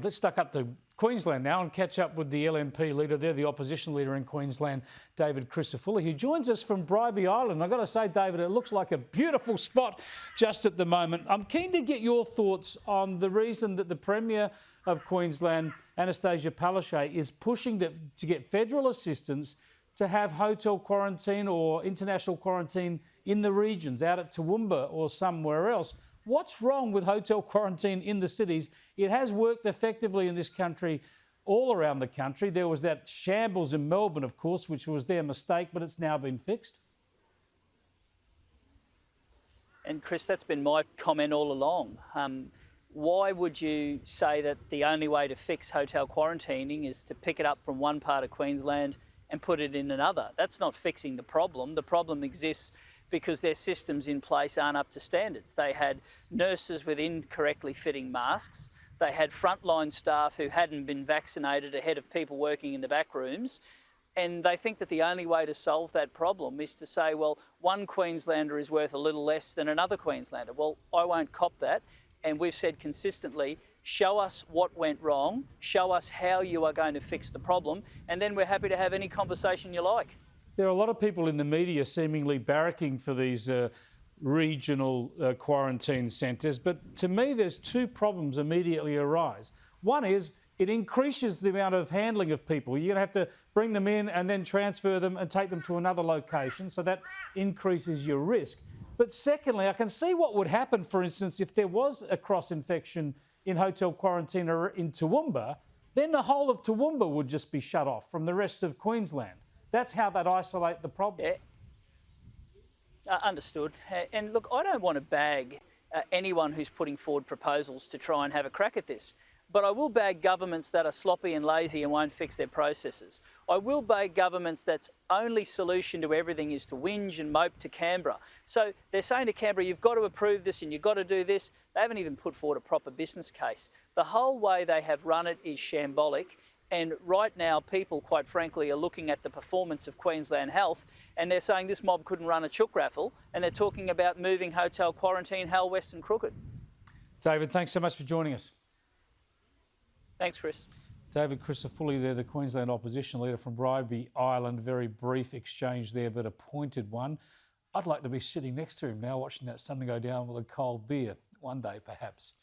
Let's duck up to Queensland now and catch up with the LNP leader there, the opposition leader in Queensland, David Crisafulli, who joins us from Bribie Island. I've got to say, David, it looks like a beautiful spot just at the moment. I'm keen to get your thoughts on the reason that the Premier of Queensland, Anastasia Palaszczuk, is pushing to get federal assistance to have hotel quarantine or international quarantine in the regions, out at Toowoomba or somewhere else. What's wrong with hotel quarantine in the cities? It has worked effectively in this country, all around the country. There was that shambles in Melbourne, of course, which was their mistake, but it's now been fixed. And Chris, that's been my comment all along. Why would you say that the only way to fix hotel quarantining is to pick it up from one part of Queensland and put it in another? That's not fixing the problem. The problem exists because their systems in place aren't up to standards. They had nurses with incorrectly fitting masks. They had frontline staff who hadn't been vaccinated ahead of people working in the back rooms. And they think that the only way to solve that problem is to say, well, one Queenslander is worth a little less than another Queenslander. Well, I won't cop that. And we've said consistently, show us what went wrong, show us how you are going to fix the problem, and then we're happy to have any conversation you like. There are a lot of people in the media seemingly barracking for these regional quarantine centres, but to me there's two problems immediately arise. One is it increases the amount of handling of people. You're going to have to bring them in and then transfer them and take them to another location, so that increases your risk. But secondly, I can see what would happen, for instance, if there was a cross-infection in hotel quarantine or in Toowoomba, then the whole of Toowoomba would just be shut off from the rest of Queensland. That's how they'd isolate the problem. Yeah. Understood. And look, I don't want to bag anyone who's putting forward proposals to try and have a crack at this. But I will bag governments that are sloppy and lazy and won't fix their processes. I will bag governments that's only solution to everything is to whinge and mope to Canberra. So they're saying to Canberra, you've got to approve this and you've got to do this. They haven't even put forward a proper business case. The whole way they have run it is shambolic. And right now, people, quite frankly, are looking at the performance of Queensland Health and they're saying this mob couldn't run a chook raffle, and they're talking about moving hotel quarantine hell west and crooked. David, thanks so much for joining us. Thanks, Chris. David Crisafulli there, the Queensland opposition leader from Bribie Island. Very brief exchange there, but a pointed one. I'd like to be sitting next to him now watching that sun go down with a cold beer. One day, perhaps.